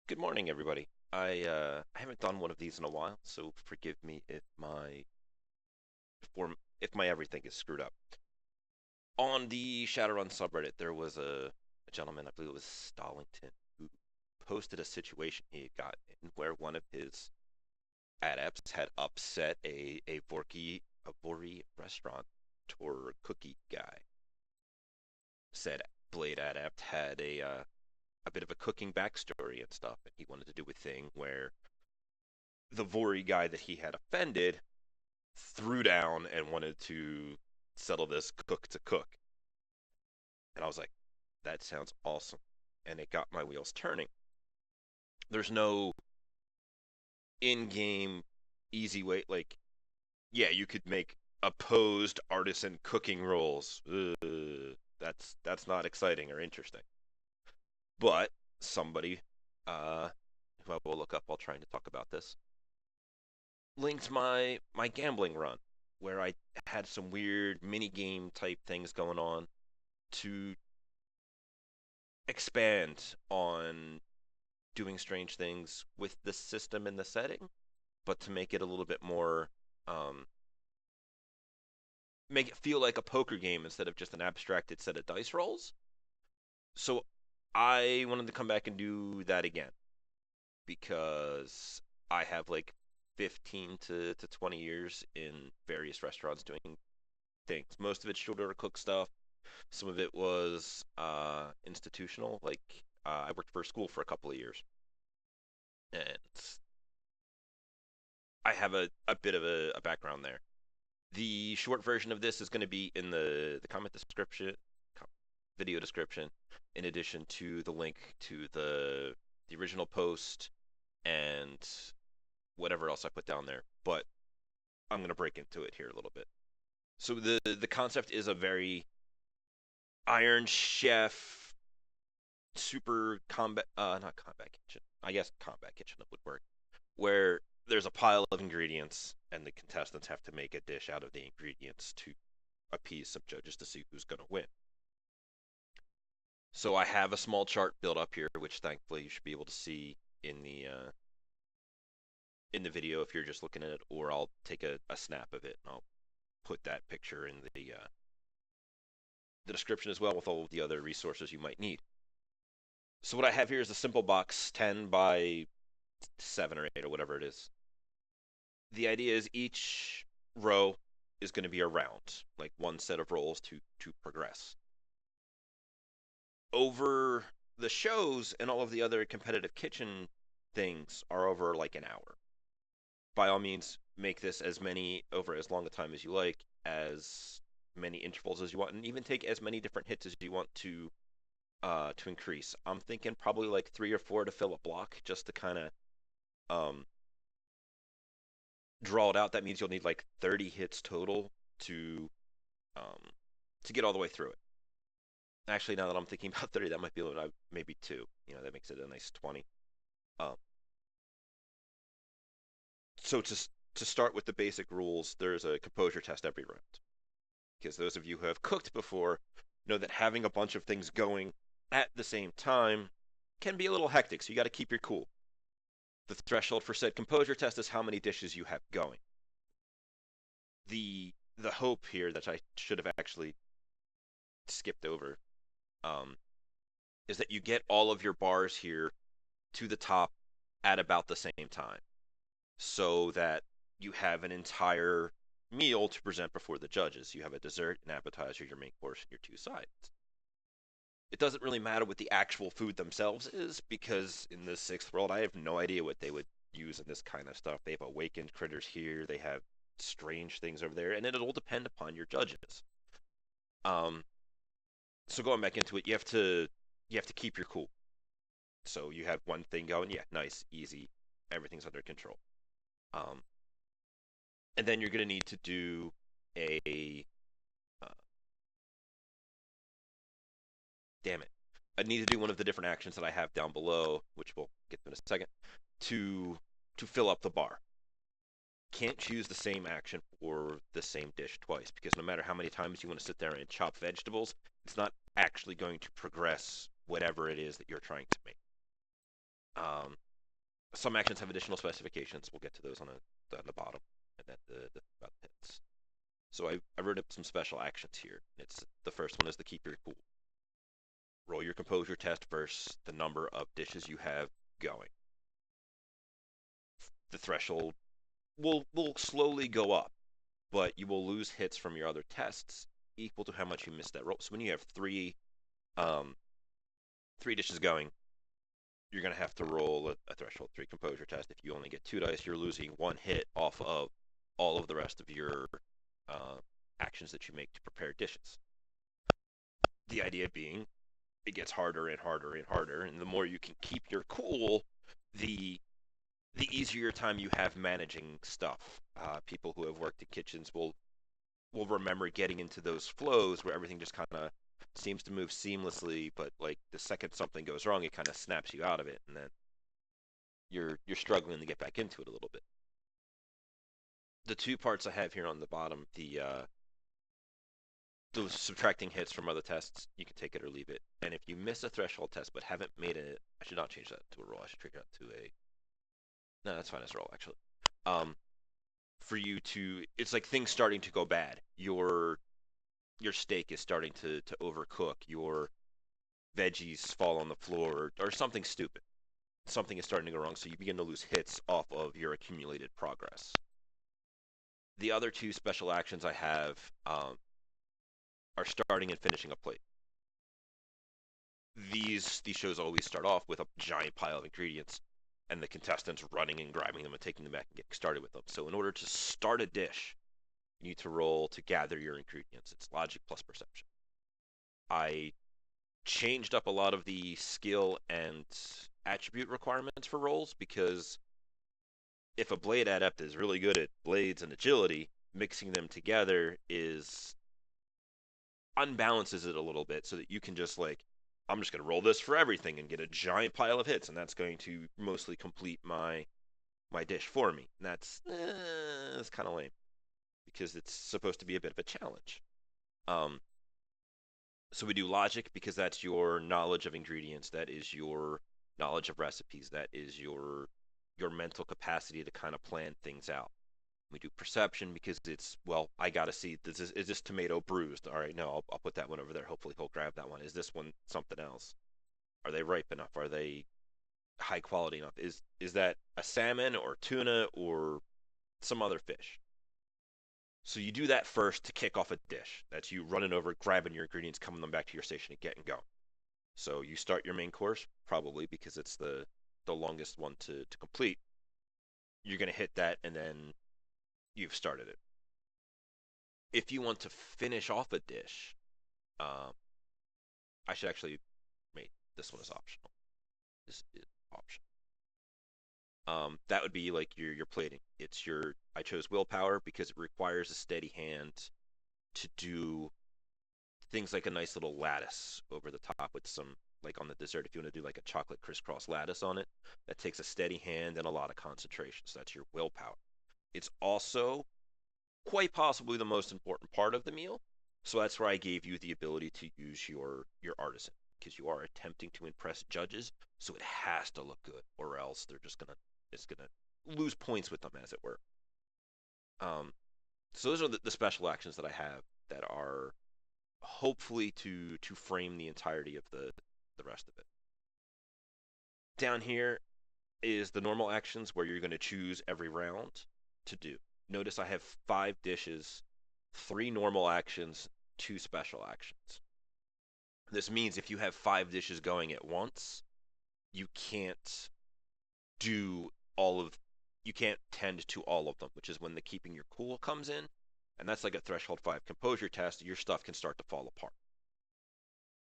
Good morning, everybody. I haven't done one of these in a while, so forgive me if my everything is screwed up. On the Shadowrun subreddit, there was a gentleman, I believe it was Stallington, who posted a situation he had got in where one of his adepts had upset a Vori restaurant tour cookie guy. Said Blade adept had a bit of a cooking backstory and stuff, and he wanted to do a thing where the Vori guy that he had offended threw down and wanted to settle this cook to cook. And I was like, that sounds awesome. And it got my wheels turning. There's no in game easy way. Like, yeah, you could make opposed artisan cooking rolls. That's not exciting or interesting. But somebody, uh, who I will look up while trying to talk about this, linked my gambling run where I had some weird mini game type things going on to expand on doing strange things with the system and the setting, but to make it a little bit more, um, make it feel like a poker game instead of just an abstracted set of dice rolls. So I wanted to come back and do that again because I have like 15 to 20 years in various restaurants doing things. Most of it's short order cook stuff. Some of it was institutional. Like I worked for a school for a couple of years, and I have a bit of a background there. The short version of this is going to be in the comment description, video description, in addition to the link to the original post and whatever else I put down there. But I'm going to break into it here a little bit. So the concept is a very Iron Chef super combat not combat kitchen. I guess combat kitchen would work. Where there's a pile of ingredients and the contestants have to make a dish out of the ingredients to appease some judges to see who's going to win. So I have a small chart built up here, which thankfully you should be able to see in the video if you're just looking at it, or I'll take a snap of it and I'll put that picture in the description as well with all of the other resources you might need. So what I have here is a simple box, 10 by 7 or 8 or whatever it is. The idea is each row is going to be a round, like one set of rolls to progress. Over the shows and all of the other competitive kitchen things are over like an hour. By all means, make this as many over as long a time as you like, as many intervals as you want, and even take as many different hits as you want to increase. I'm thinking probably like 3 or 4 to fill a block, just to kind of um, draw it out. That means you'll need like 30 hits total um, to get all the way through it. Actually, now that I'm thinking about 30, that might be a little, maybe 2. That makes it a nice 20. Um, so to start with the basic rules, there's a composure test every round. Because those of you who have cooked before know that having a bunch of things going at the same time can be a little hectic, so you got to keep your cool. The threshold for said composure test is how many dishes you have going. The hope here that I should have actually skipped over um, is that you get all of your bars here to the top at about the same time, so that you have an entire meal to present before the judges. You have a dessert, an appetizer, your main course, and your 2 sides. It doesn't really matter what the actual food themselves is, because in the sixth world, I have no idea what they would use in this kind of stuff. They have awakened critters here, they have strange things over there, and it'll depend upon your judges. Um, so going back into it, you have to keep your cool. So you have one thing going, yeah, nice, easy, everything's under control. Um, and then you're going to need to do a uh, damn it. I need to do one of the different actions that I have down below, which we'll get to in a second, to to fill up the bar. Can't choose the same action for the same dish twice, because no matter how many times you want to sit there and chop vegetables, it's not actually going to progress whatever it is that you're trying to make. Um, some actions have additional specifications. We'll get to those on the bottom, and then the about the hits. So I wrote up some special actions here. It's the first one is the keep your cool. Roll your composure test versus the number of dishes you have going. The threshold will slowly go up, but you will lose hits from your other tests equal to how much you missed that roll. So when you have um, three dishes going, you're going to have to roll a threshold three composure test. If you only get two dice, you're losing one hit off of all of the rest of your uh, actions that you make to prepare dishes. The idea being, it gets harder and harder and harder, and the more you can keep your cool, the the easier time you have managing stuff. People who have worked in kitchens will remember getting into those flows where everything just kind of seems to move seamlessly, but like the second something goes wrong, it kind of snaps you out of it, and then you're struggling to get back into it a little bit. The two parts I have here on the bottom, the subtracting hits from other tests, you can take it or leave it. And if you miss a threshold test but haven't made it, I should not change that to a roll. I should change that to a no. That's fine as a roll actually. Um, for you to, it's like things starting to go bad. Your steak is starting to overcook. Your veggies fall on the floor or something stupid. Something is starting to go wrong, so you begin to lose hits off of your accumulated progress. The other two special actions I have are starting and finishing a plate. These shows always start off with a giant pile of ingredients, and the contestants running and grabbing them and taking them back and getting started with them. So in order to start a dish, you need to roll to gather your ingredients. It's logic plus perception. I changed up a lot of the skill and attribute requirements for rolls because if a blade adept is really good at blades and agility, mixing them together is unbalances it a little bit so that you can just like I'm just going to roll this for everything and get a giant pile of hits and that's going to mostly complete my dish for me. And that's kind of lame because it's supposed to be a bit of a challenge. Um, so we do logic because that's your knowledge of ingredients, that is your knowledge of recipes, that is your mental capacity to kind of plan things out. We do perception because it's well, I gotta see is this tomato bruised? All right, no, I'll put that one over there. Hopefully he'll grab that one. Is this one something else? Are they ripe enough? Are they high quality enough? Is that a salmon or tuna or some other fish? So you do that first to kick off a dish. That's you running over, grabbing your ingredients, coming them back to your station and getting going. So you start your main course probably because it's the longest one to complete. You're gonna hit that and then you've started it. If you want to finish off a dish, um, I should actually make this one is optional. This is optional. That would be like your plating. It's your I chose willpower because it requires a steady hand to do things like a nice little lattice over the top with some like on the dessert if you want to do like a chocolate crisscross lattice on it. That takes a steady hand and a lot of concentration. So that's your willpower. It's also quite possibly the most important part of the meal. So that's where I gave you the ability to use your artisan because you are attempting to impress judges, so it has to look good, or else they're just gonna it's gonna lose points with them, as it were. Um, so those are the special actions that I have that are hopefully to frame the entirety of the rest of it. Down here is the normal actions where you're going to choose every round to do. Notice I have 5 dishes, 3 normal actions, 2 special actions. This means if you have 5 dishes going at once, you can't do all of you can't tend to all of them, which is when the keeping your cool comes in, and that's like a threshold 5 composure test. Your stuff can start to fall apart.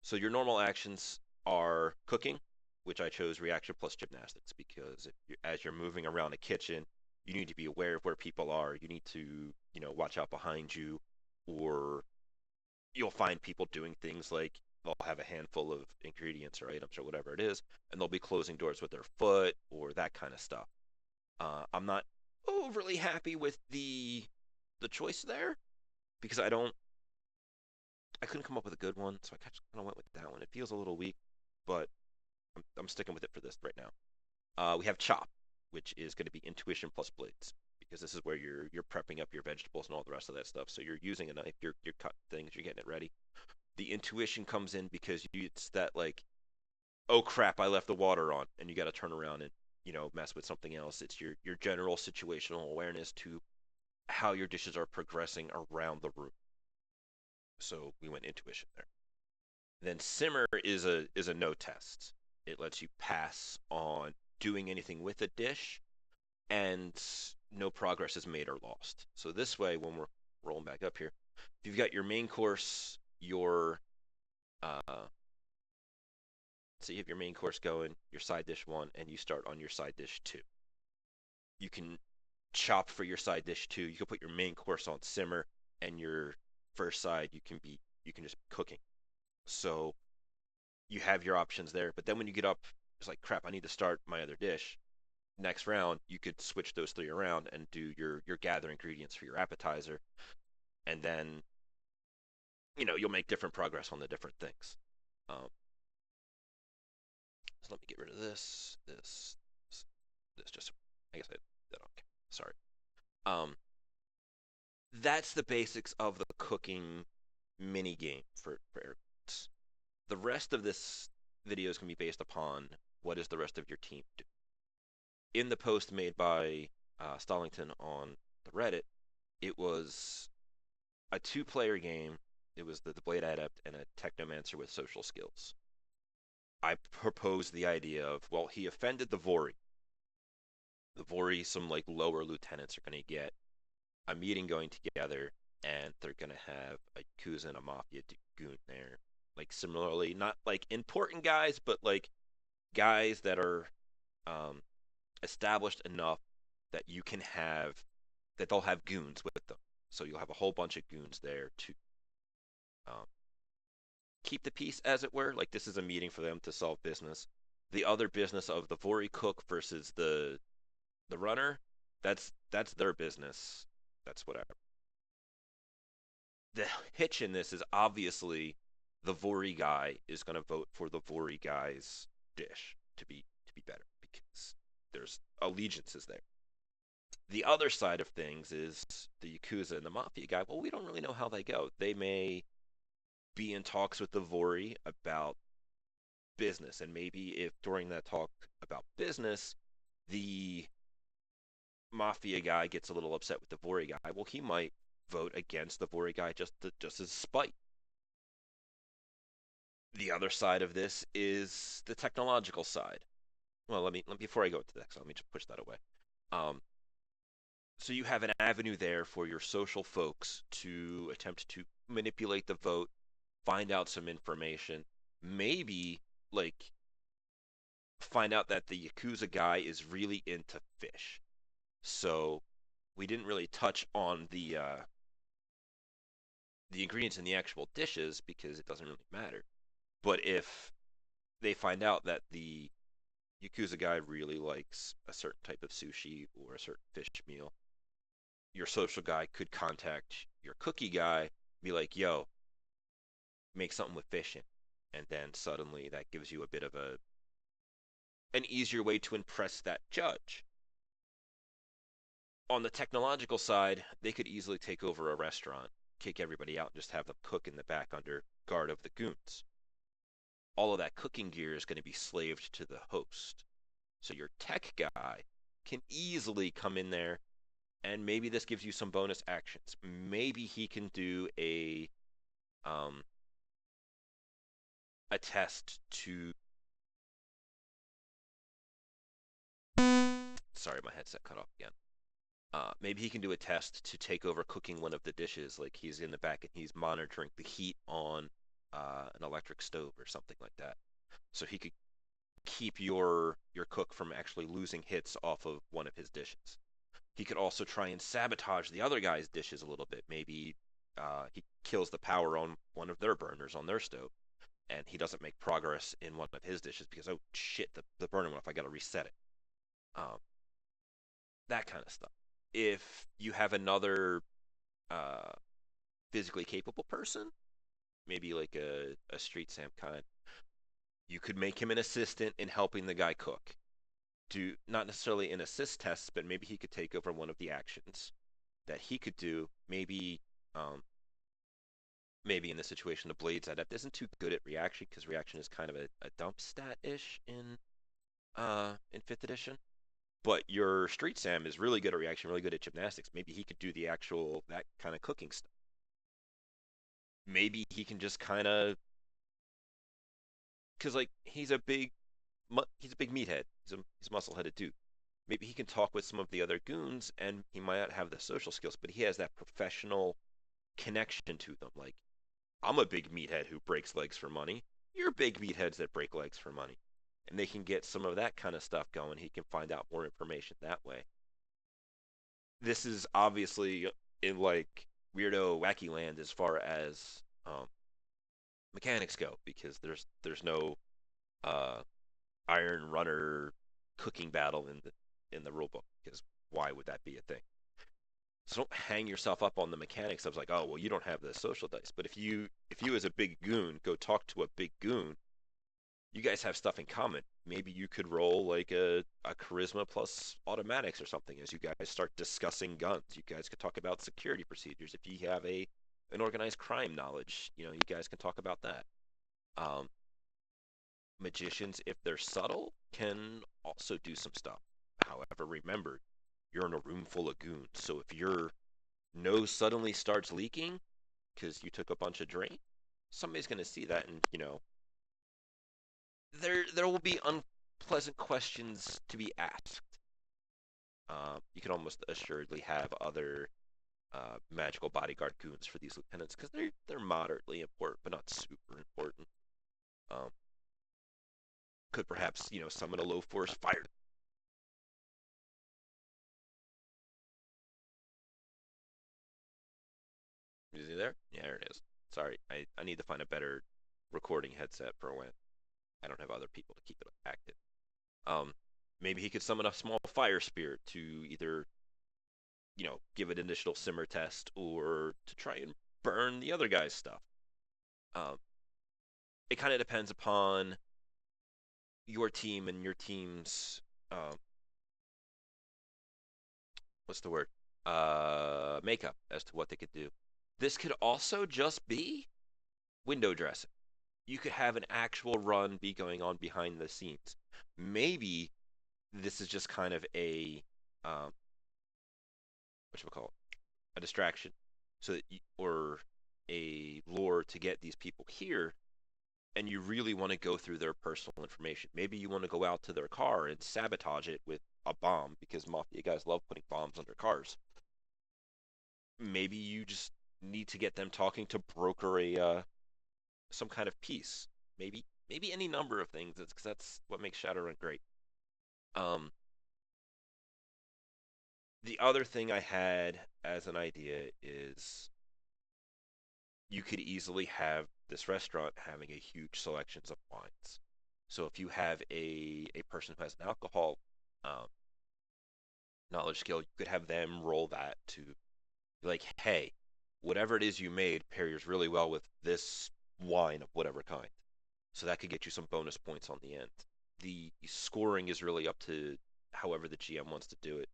So your normal actions are cooking, which I chose reaction plus gymnastics because as you're moving around a kitchen, you need to be aware of where people are. You need to, watch out behind you, or you'll find people doing things like they'll have a handful of ingredients or items or whatever it is, and they'll be closing doors with their foot or that kind of stuff. I'm not overly happy with the choice there because I couldn't come up with a good one, so I kind of went with that one. It feels a little weak, but I'm sticking with it for this right now. We have chop, which is going to be intuition plus blades, because this is where you're prepping up your vegetables and all the rest of that stuff. So you're using a knife, you're cutting things, you're getting it ready. The intuition comes in because it's that like, oh crap, I left the water on, and you got to turn around and mess with something else. It's your general situational awareness to how your dishes are progressing around the room. So we went intuition there. Then simmer is a no test. It lets you pass on doing anything with a dish, and no progress is made or lost. So this way, when we're rolling back up here, if you've got your main course, your so you have your main course going, your side dish one, and you start on your side dish two. You can chop for your side dish two. You can put your main course on simmer, and your first side you can just be cooking. So you have your options there. But then when you get up, it's like crap. I need to start my other dish. Next round, you could switch those three around and do your gather ingredients for your appetizer, and then you'll make different progress on the different things. Um, so let me get rid of this. Just I guess I did okay. Sorry. Um, that's the basics of the cooking mini game for air quotes. The rest of this video is going to be based upon what is the rest of your team do. In the post made by Stallington on the Reddit, it was a two-player game. It was the Blade Adept and a Technomancer with social skills. I proposed the idea of, well, he offended the Vori. The Vori, some like lower lieutenants are going to get a meeting going together, and they're going to have a Yakuza and a Mafia goon there. Like similarly, not like important guys, but like guys that are um, established enough that you can have that they'll have goons with them. So you'll have a whole bunch of goons there to um, keep the peace, as it were. Like this is a meeting for them to solve business. The other business of the Vori cook versus the runner, that's their business. That's whatever. The hitch in this is obviously the Vori guy is going to vote for the Vori guy's dish to be better because there's allegiances there. The other side of things is the Yakuza and the Mafia guy. Well, we don't really know how they go. They may be in talks with the Vori about business, and maybe if during that talk about business, the Mafia guy gets a little upset with the Vori guy, well, he might vote against the Vori guy just as spite. The other side of this is the technological side. Well, let me before I go into that, let me just push that away. Um, so you have an avenue there for your social folks to attempt to manipulate the vote, find out some information, maybe like find out that the Yakuza guy is really into fish. So we didn't really touch on the ingredients in the actual dishes because it doesn't really matter. But if they find out that the Yakuza guy really likes a certain type of sushi or a certain fish meal, your social guy could contact your cookie guy, be like, "Yo, make something with fish in," and then suddenly that gives you a bit of an easier way to impress that judge. On the technological side, they could easily take over a restaurant, kick everybody out, and just have them cook in the back under guard of the goons. All of that cooking gear is going to be slaved to the host. So your tech guy can easily come in there, and maybe this gives you some bonus actions. Maybe he can do um, a test to. Sorry, my headset cut off again. Maybe he can do a test to take over cooking one of the dishes, like he's in the back and he's monitoring the heat on an electric stove or something like that. So he could keep your cook from actually losing hits off of one of his dishes. He could also try and sabotage the other guy's dishes a little bit. Maybe he kills the power on one of their burners on their stove, and he doesn't make progress in one of his dishes because oh shit, the burner went off. I got to reset it. Um, that kind of stuff. If you have another uh, physically capable person, maybe like a street Sam kind, you could make him an assistant in helping the guy cook. do not necessarily an assist test, but maybe he could take over one of the actions that he could do. Um, maybe in this situation, the Blades Adept isn't too good at reaction because reaction is kind of a dump stat ish in fifth edition. But your Street Sam is really good at reaction, really good at gymnastics. Maybe he could do the actual that kind of cooking stuff. Maybe he can just kind of because like he's a big meathead. He's a muscle headed dude. Maybe he can talk with some of the other goons, and he might not have the social skills, but he has that professional connection to them. Like I'm a big meathead who breaks legs for money. You're big meatheads that break legs for money, and they can get some of that kind of stuff going. He can find out more information that way. This is obviously in like weirdo wacky land as far as mechanics go because there's no uh, Iron Runner cooking battle in the rule book because why would that be a thing? So don't hang yourself up on the mechanics of like, oh well, you don't have the social dice. But if you as a big goon go talk to a big goon, you guys have stuff in common. Maybe you could roll like a charisma plus automatics or something as you guys start discussing guns. You guys could talk about security procedures. If you have a an organized crime knowledge, you guys can talk about that. Um, Magicians, if they're subtle, can also do some stuff. However, remember, you're in a room full of goons. So if your nose suddenly starts leaking because you took a bunch of drain, somebody's going to see that, and there will be unpleasant questions to be asked. You can almost assuredly have other magical bodyguard goons for these lieutenants because they're moderately important, but not super important. Um, could perhaps summon a low force fire. Is he there? Yeah, there it is. Sorry, I need to find a better recording headset for when I don't have other people to keep it active. Um, Maybe he could summon a small fire spirit to either give it an initial simmer test or to try and burn the other guy's stuff. Um, it kind of depends upon your team and your team's um, what's the word makeup as to what they could do. This could also just be window dressing. You could have an actual run be going on behind the scenes. Maybe this is just kind of a what should we call it? A distraction, so that or a lure to get these people here, and you really want to go through their personal information. Maybe you want to go out to their car and sabotage it with a bomb because mafia guys love putting bombs under cars. Maybe you just need to get them talking to broker a some kind of peace. Maybe any number of things. Because that's what makes Shadowrun great. Um, the other thing I had as an idea is you could easily have this restaurant having a huge selections of wines. So if you have a person who has an alcohol um, knowledge skill, you could have them roll that to be like, hey, whatever it is you made pairs really well with this wine of whatever kind. So that could get you some bonus points on the end. The scoring is really up to however the GM wants to do it.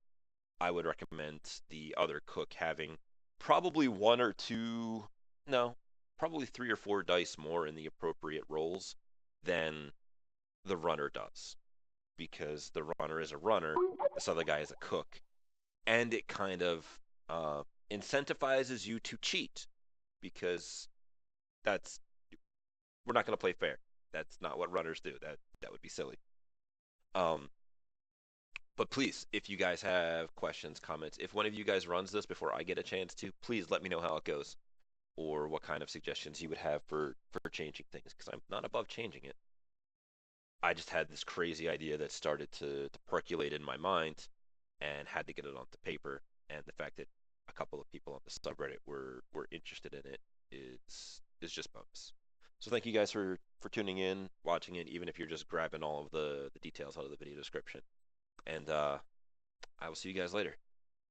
I would recommend the other cook having probably one or two, no, probably three or four dice more in the appropriate rolls than the runner does. Because the runner is a runner, this other guy is a cook. And it kind of uh, incentivizes you to cheat because that's we're not going to play fair. That's not what runners do. That would be silly. Um, but please, if you guys have questions, comments, if one of you guys runs this before I get a chance to, please let me know how it goes or what kind of suggestions you would have for changing things because I'm not above changing it. I just had this crazy idea that started to percolate in my mind and had to get it onto paper. And the fact that a couple of people on the subreddit were interested in it is just bonus. So thank you guys for tuning in, watching it, even if you're just grabbing all of the details out of the video description. And I will see you guys later.